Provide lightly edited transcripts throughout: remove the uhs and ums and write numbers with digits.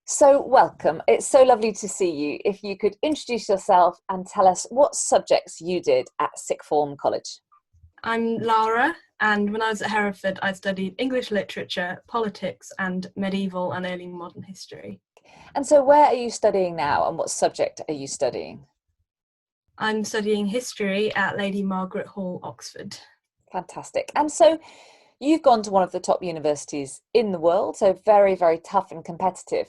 So, welcome. It's so lovely to see you. If you could introduce yourself and tell us what subjects you did at Sixth Form College. I'm Lara, and when I was at Hereford, I studied English literature, politics, and medieval and early modern history. And so, where are you studying now and what subject are you studying? I'm studying history at Lady Margaret Hall, Oxford. Fantastic. And so, you've gone to one of the top universities in the world, so very, very tough and competitive.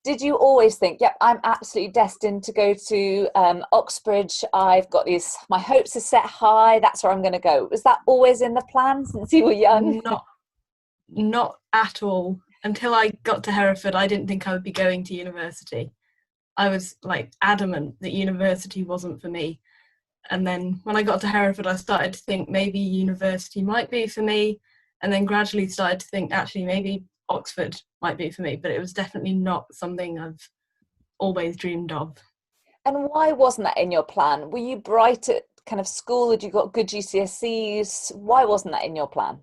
Did you always think, yep, I'm absolutely destined to go to Oxbridge? I've got my hopes are set high, that's where I'm going to go. Was that always in the plan since you were young? Not at all. Until I got to Hereford, I didn't think I would be going to university. I was adamant that university wasn't for me. And then when I got to Hereford, I started to think maybe university might be for me. And then gradually started to think actually maybe Oxford might be for me, but it was definitely not something I've always dreamed of. And why wasn't that in your plan? Were you bright at kind of school? Had you got good GCSEs? Why wasn't that in your plan?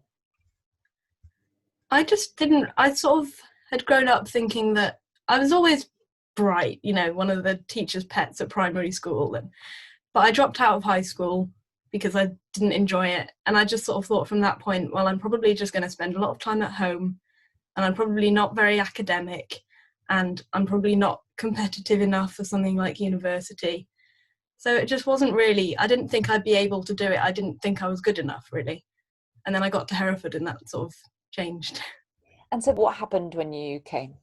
I just didn't, I sort of had grown up thinking that I was always bright, one of the teacher's pets at primary school. But I dropped out of high school because I didn't enjoy it. And I just sort of thought from that point, well, I'm probably just going to spend a lot of time at home, and I'm probably not very academic, and I'm probably not competitive enough for something like university. So it just wasn't really, I didn't think I'd be able to do it. I didn't think I was good enough, really. And then I got to Hereford and that sort of changed. And so what happened when you came?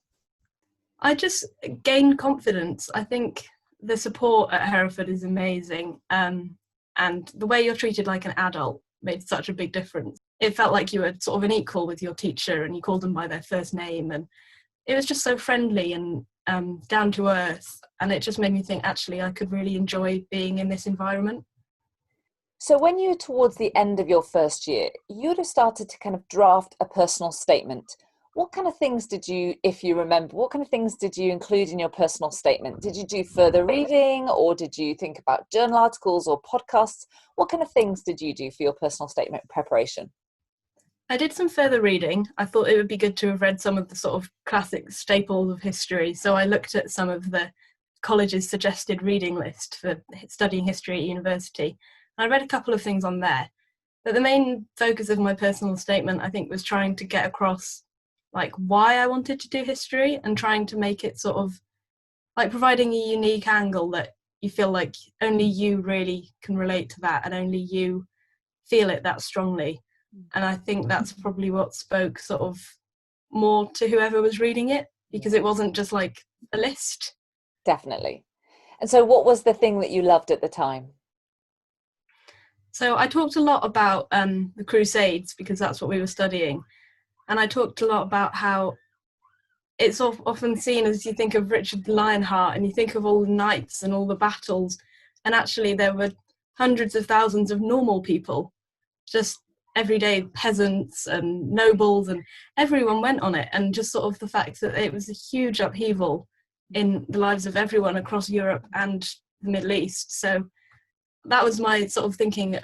I just gained confidence. I think the support at Hereford is amazing. And the way you're treated like an adult made such a big difference. It felt like you were sort of an equal with your teacher and you called them by their first name. And it was just so friendly and down to earth. And it just made me think, actually, I could really enjoy being in this environment. So when you were towards the end of your first year, you'd have started to kind of draft a personal statement. What kind of things did you, if you remember, what kind of things did you include in your personal statement? Did you do further reading, or did you think about journal articles or podcasts? What kind of things did you do for your personal statement preparation? I did some further reading. I thought it would be good to have read some of the sort of classic staples of history. So I looked at some of the college's suggested reading list for studying history at university. And I read a couple of things on there. But the main focus of my personal statement, I think, was trying to get across why I wanted to do history and trying to make it sort of providing a unique angle that you feel like only you really can relate to that and only you feel it that strongly. And I think that's probably what spoke sort of more to whoever was reading it, because it wasn't just like a list. Definitely. And so what was the thing that you loved at the time? So I talked a lot about the Crusades, because that's what we were studying. And I talked a lot about how it's often seen as you think of Richard Lionheart and you think of all the knights and all the battles. And actually there were hundreds of thousands of normal people, just everyday peasants and nobles, and everyone went on it. And just sort of the fact that it was a huge upheaval in the lives of everyone across Europe and the Middle East. So that was my sort of thinking,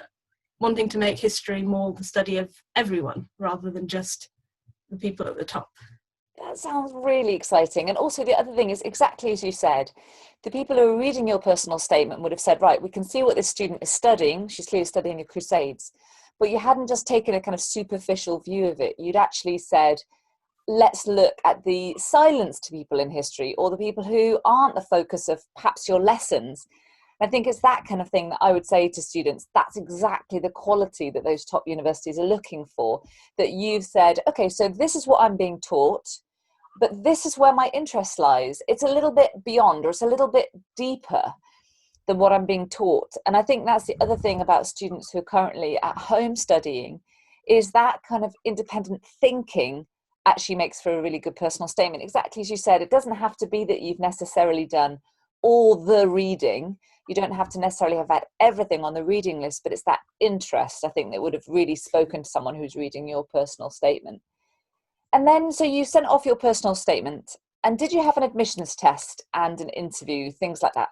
wanting to make history more the study of everyone rather than just the people at the top. That sounds really exciting. And also the other thing is exactly as you said, the people who are reading your personal statement would have said, right, we can see what this student is studying. She's clearly studying the Crusades. But you hadn't just taken a kind of superficial view of it. You'd actually said, let's look at the silenced people in history, or the people who aren't the focus of perhaps your lessons. I think it's that kind of thing that I would say to students, that's exactly the quality that those top universities are looking for, that you've said, okay, so this is what I'm being taught, but this is where my interest lies. It's a little bit beyond, or it's a little bit deeper than what I'm being taught. And I think that's the other thing about students who are currently at home studying, is that kind of independent thinking actually makes for a really good personal statement. Exactly as you said, it doesn't have to be that you've necessarily done all the reading. You don't have to necessarily have had everything on the reading list, but it's that interest, I think, that would have really spoken to someone who's reading your personal statement. And then, so you sent off your personal statement, and did you have an admissions test and an interview, things like that?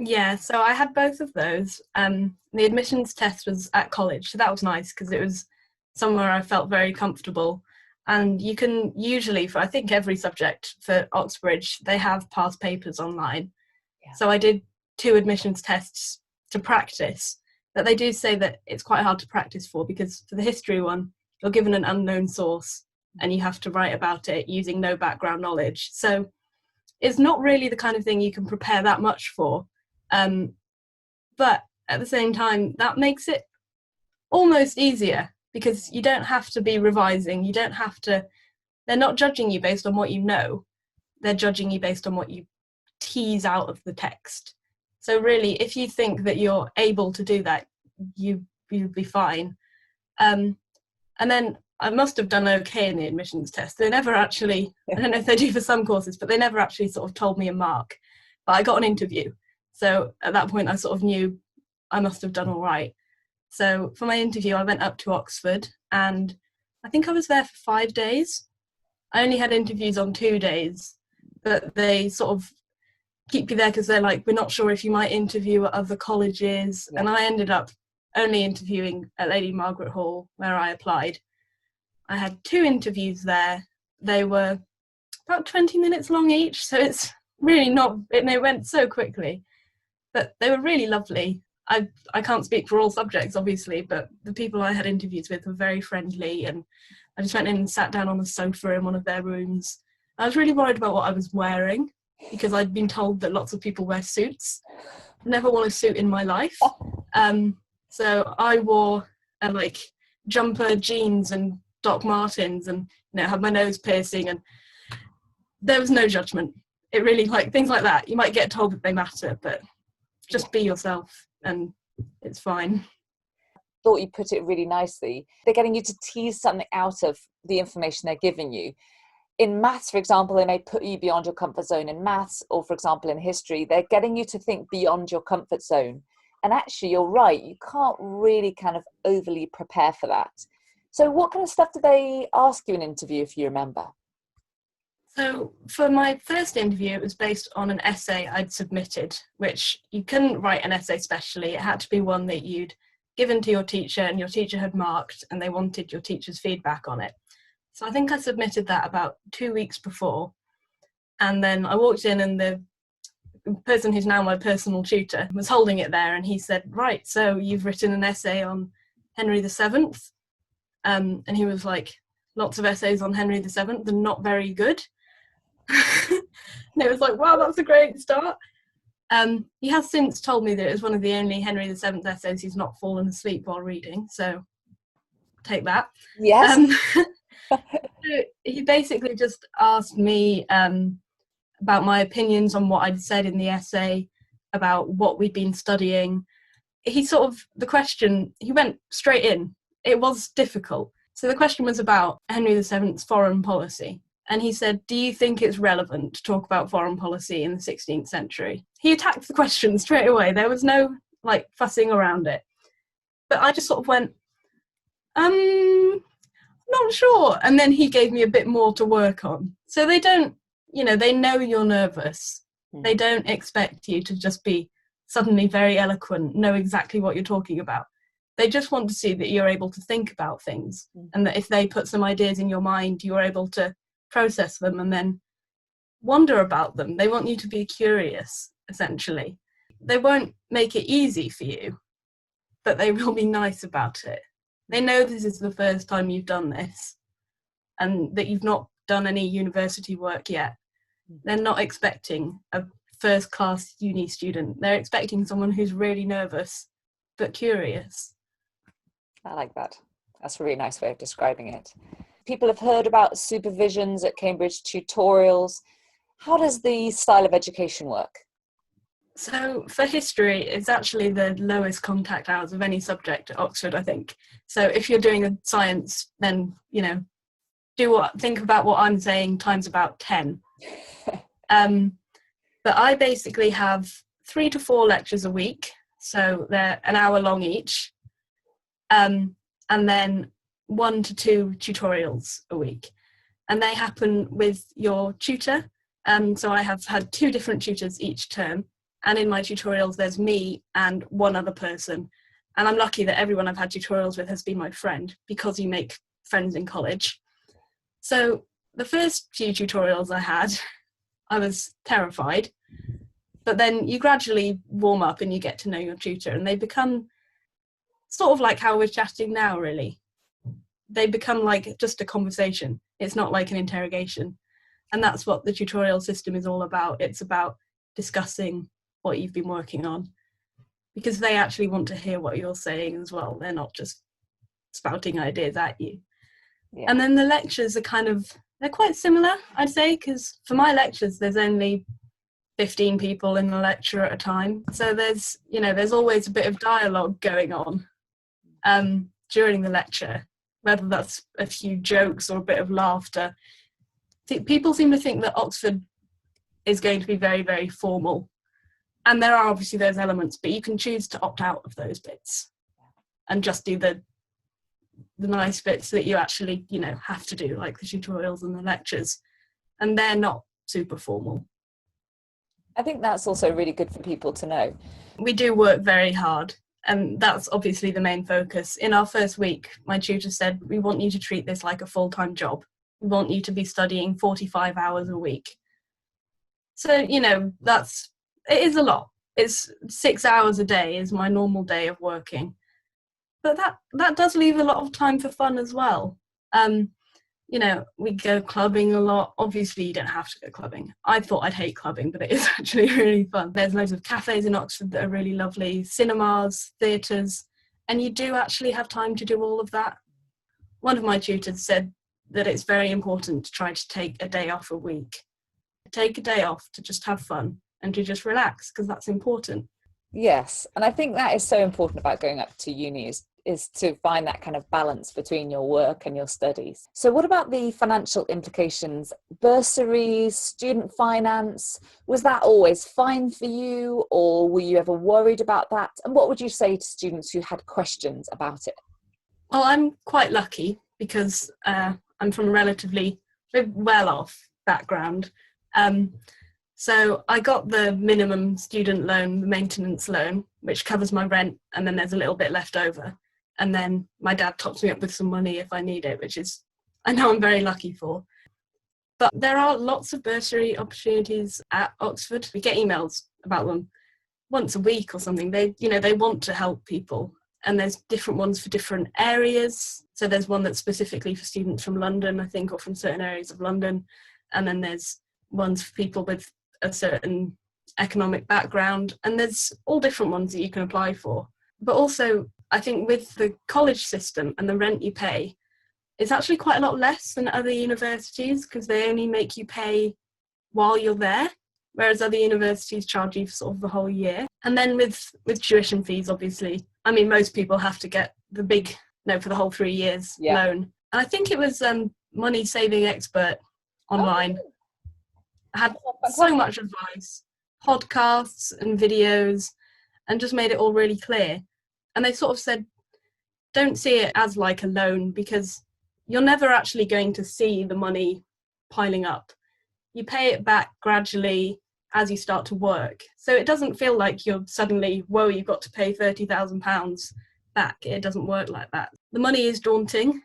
Yeah, so I had both of those. The admissions test was at college, so that was nice because it was somewhere I felt very comfortable. And you can usually, for I think every subject for Oxbridge, they have past papers online. Yeah. So I did 2 admissions tests to practice, but they do say that it's quite hard to practice for, because for the history one, you're given an unknown source and you have to write about it using no background knowledge. So it's not really the kind of thing you can prepare that much for. But at the same time, that makes it almost easier, because you don't have to be revising. You don't have to, they're not judging you based on what you know. They're judging you based on what you tease out of the text. So really, if you think that you're able to do that, you'll be fine. And then I must have done okay in the admissions test. They never actually, I don't know if they do for some courses, but they never actually sort of told me a mark. But I got an interview. So at that point, I sort of knew I must have done all right. So for my interview, I went up to Oxford, and I think I was there for 5 days. I only had interviews on 2 days, but they sort of keep you there because they're like, we're not sure if you might interview at other colleges. Yeah. And I ended up only interviewing at Lady Margaret Hall, where I applied. I had 2 interviews there. They were about 20 minutes long each, so it's really not, it went so quickly. But they were really lovely. I can't speak for all subjects, obviously, but the people I had interviews with were very friendly, and I just went in and sat down on the sofa in one of their rooms. I was really worried about what I was wearing, because I'd been told that lots of people wear suits. I never worn a suit in my life. So I wore like jumper, jeans and Doc Martens, and had my nose piercing, and there was no judgment. It really, like, things like that, you might get told that they matter, but just be yourself and it's fine. Thought you put it really nicely. They're getting you to tease something out of the information they're giving you. In maths, for example, they may put you beyond your comfort zone in maths, or for example, in history, they're getting you to think beyond your comfort zone. And actually, you're right, you can't really kind of overly prepare for that. So what kind of stuff did they ask you in an interview, if you remember? So for my first interview, it was based on an essay I'd submitted, which you couldn't write an essay specially. It had to be one that you'd given to your teacher and your teacher had marked, and they wanted your teacher's feedback on it. So I think I submitted that about 2 weeks before. And then I walked in, and the person who's now my personal tutor was holding it there, and he said, right, so you've written an essay on Henry VII. And he was like, lots of essays on Henry VII, they're not very good. And it was like, wow, that's a great start. He has since told me that it was one of the only Henry VII essays he's not fallen asleep while reading, so take that. Yes. He basically just asked me about my opinions on what I'd said in the essay, about what we'd been studying. He went straight in. It was difficult. So the question was about Henry VII's foreign policy. And he said, do you think it's relevant to talk about foreign policy in the 16th century? He attacked the question straight away. There was no fussing around it. But I just sort of went, not sure. And then he gave me a bit more to work on. So they don't, they know you're nervous. They don't expect you to just be suddenly very eloquent, know exactly what you're talking about. They just want to see that you're able to think about things, and that if they put some ideas in your mind, you're able to process them and then wonder about them. They want you to be curious, essentially. They won't make it easy for you, but they will be nice about it. They know this is the first time you've done this, and that you've not done any university work yet. They're not expecting a first-class uni student. They're expecting someone who's really nervous, but curious. I like that. That's a really nice way of describing it. People have heard about supervisions at Cambridge, tutorials. How does the style of education work? So for history, it's actually the lowest contact hours of any subject at Oxford, I think. So if you're doing a science, then, think about what I'm saying times about 10. But I basically have 3 to 4 lectures a week. So they're an hour long each. And then 1 to 2 tutorials a week. And they happen with your tutor. So I have had 2 different tutors each term. And in my tutorials, there's me and 1 other person. And I'm lucky that everyone I've had tutorials with has been my friend, because you make friends in college. So the first few tutorials I had, I was terrified, but then you gradually warm up and you get to know your tutor, and they become sort of like how we're chatting now, really. They become like just a conversation. It's not like an interrogation. And that's what the tutorial system is all about. It's about discussing what you've been working on, because they actually want to hear what you're saying as well. They're not just spouting ideas at you. Yeah. And then the lectures are they're quite similar, I'd say, because for my lectures, there's only 15 people in the lecture at a time. So there's always a bit of dialogue going on during the lecture, whether that's a few jokes or a bit of laughter. People seem to think that Oxford is going to be very, very formal. And there are obviously those elements, but you can choose to opt out of those bits and just do the nice bits that you actually, have to do, like the tutorials and the lectures. And they're not super formal. I think that's also really good for people to know. We do work very hard, and that's obviously the main focus. In our first week, my tutor said, we want you to treat this like a full-time job. We want you to be studying 45 hours a week. So, it is a lot. It's 6 hours a day is my normal day of working. But that does leave a lot of time for fun as well. We go clubbing a lot. Obviously, you don't have to go clubbing. I thought I'd hate clubbing, but it is actually really fun. There's loads of cafes in Oxford that are really lovely, cinemas, theatres, and you do actually have time to do all of that. One of my tutors said that it's very important to try to take a day off a week. Take a day off to just have fun and to just relax, because that's important. Yes, and I think that is so important about going up to uni is to find that kind of balance between your work and your studies. So what about the financial implications? Bursaries, student finance, was that always fine for you, or were you ever worried about that? And what would you say to students who had questions about it? Well, I'm quite lucky because I'm from a relatively well-off background. So I got the minimum student loan, the maintenance loan, which covers my rent, and then there's a little bit left over. And then my dad tops me up with some money if I need it, which is, I know I'm very lucky for. But there are lots of bursary opportunities at Oxford. We get emails about them once a week or something. They want to help people. And there's different ones for different areas. So there's one that's specifically for students from London, I think, or from certain areas of London. And then there's ones for people with a certain economic background. And there's all different ones that you can apply for. But also, I think with the college system and the rent you pay, it's actually quite a lot less than other universities, because they only make you pay while you're there, whereas other universities charge you for sort of the whole year. And then with tuition fees, obviously, I mean, most people have to get the big, for the whole 3 years loan. And I think it was Money Saving Expert online. I had so much advice, podcasts and videos, and just made it all really clear. And they sort of said, don't see it as like a loan, because you're never actually going to see the money piling up. You pay it back gradually as you start to work. So it doesn't feel like you're suddenly, whoa, you've got to pay £30,000 back. It doesn't work like that. The money is daunting,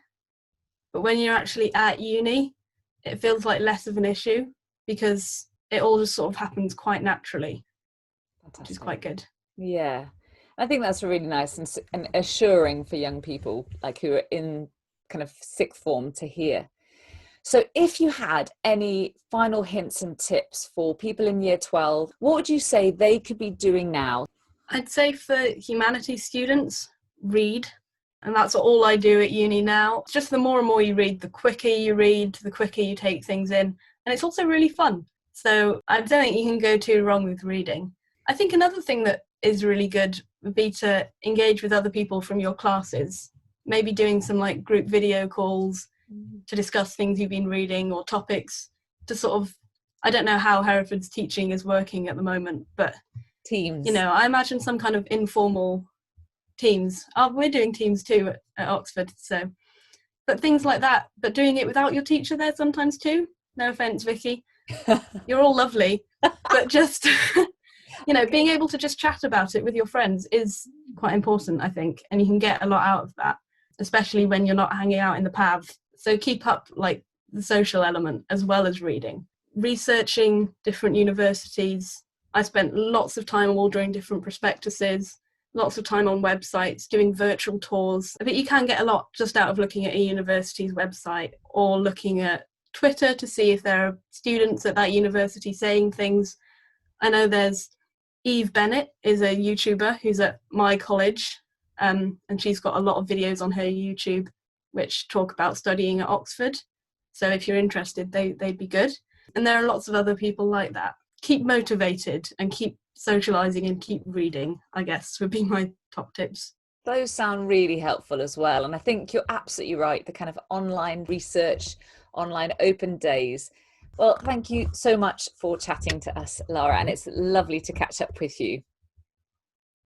but when you're actually at uni, it feels like less of an issue, because it all just sort of happens quite naturally. Fantastic. Which is quite good. Yeah. I think that's really nice and assuring for young people, like who are in kind of sixth form, to hear. So if you had any final hints and tips for people in year 12, what would you say they could be doing now? I'd say for humanities students, read. And that's all I do at uni now. Just the more and more you read, the quicker you read, the quicker you take things in. And it's also really fun. So I don't think you can go too wrong with reading. I think another thing that is really good would be to engage with other people from your classes, maybe doing some like group video calls to discuss things you've been reading or topics, to sort of, I don't know how Hereford's teaching is working at the moment, but teams, I imagine some kind of informal teams. We're doing teams too at Oxford, so, but things like that, but doing it without your teacher there sometimes too. No offense, Vicky, you're all lovely, but just being able to just chat about it with your friends is quite important, I think, and you can get a lot out of that, especially when you're not hanging out in the pav. So keep up like the social element as well as reading. Researching different universities, I spent lots of time ordering different prospectuses, lots of time on websites, doing virtual tours. But you can get a lot just out of looking at a university's website or looking at Twitter to see if there are students at that university saying things. I know there's Eve Bennett is a YouTuber who's at my college, and she's got a lot of videos on her YouTube which talk about studying at Oxford. So if you're interested, they'd be good. And there are lots of other people like that. Keep motivated and keep socialising and keep reading, I guess, would be my top tips. Those sound really helpful as well. And I think you're absolutely right. The kind of online research, online open days. Well, thank you so much for chatting to us, Lara. And it's lovely to catch up with you.